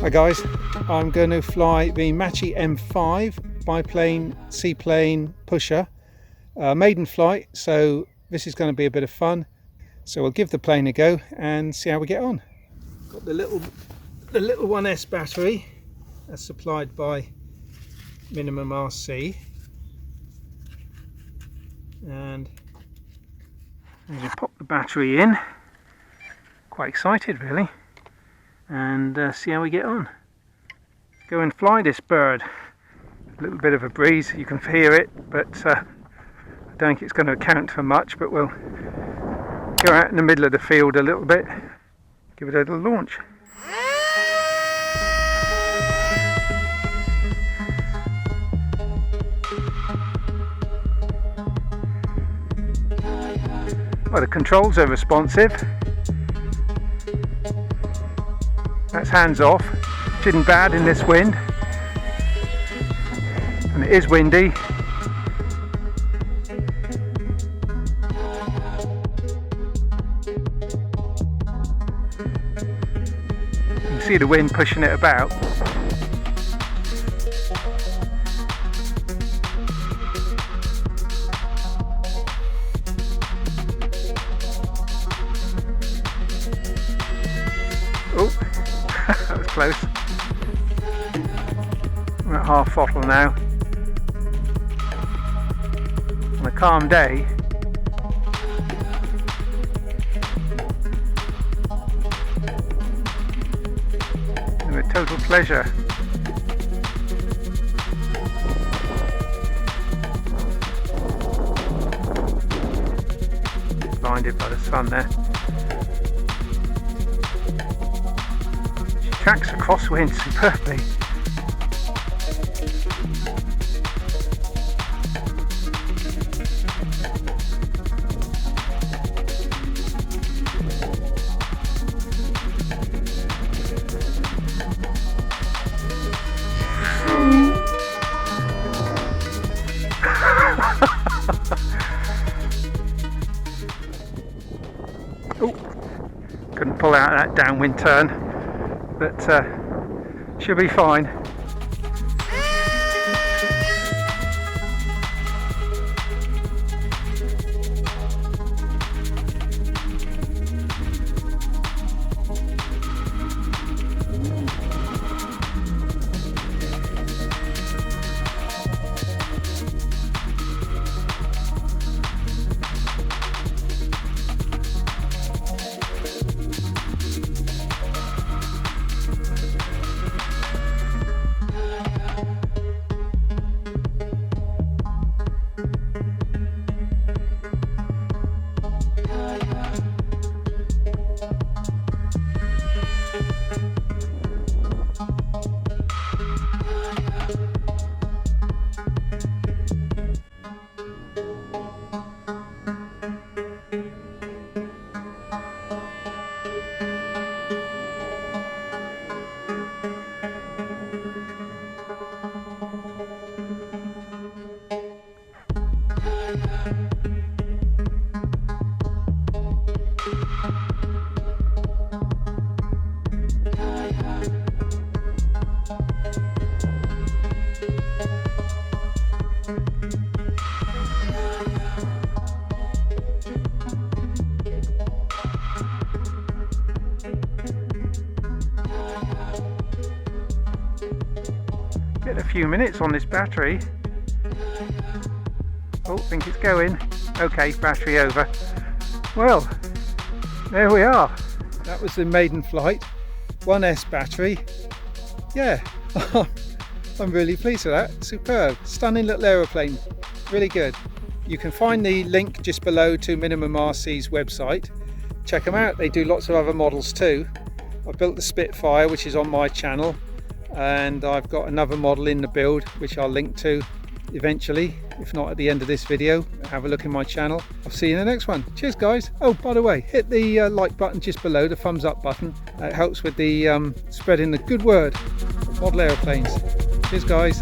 Hi guys, I'm going to fly the Macchi M5 biplane seaplane pusher, maiden flight, so this is going to be a bit of fun. So we'll give the plane a go and see how we get on. Got the little 1S battery that's supplied by MinimumRC, and I'm going to pop the battery in. Quite excited really, and see how we get on. Go and fly this bird. A little bit of a breeze, you can hear it, but I don't think it's going to account for much, but we'll go out in the middle of the field a little bit, give it a little launch. Well, the controls are responsive. That's hands off, which isn't bad in this wind, and it is windy. You can see the wind pushing it about. Oh, that was close. I'm at half throttle now. On a calm day, and a total pleasure. Blinded by the sun there. She tracks across wind superbly. Oh, couldn't pull out that downwind turn, but should be fine. Get a few minutes on this battery. Oh, think it's going. Okay, battery over. Well, there we are. That was the maiden flight. 1S battery. Yeah, I'm really pleased with that. Superb. Stunning little aeroplane. Really good. You can find the link just below to MinimumRC's website. Check them out. They do lots of other models too. I built the Spitfire, which is on my channel, and I've got another model in the build which I'll link to eventually, if not at the end of this video. Have a look in my channel. I'll see you in the next one. Cheers guys. Oh, by the way, hit the like button just below, the thumbs up button. It helps with the spreading the good word of model aeroplanes. Cheers guys.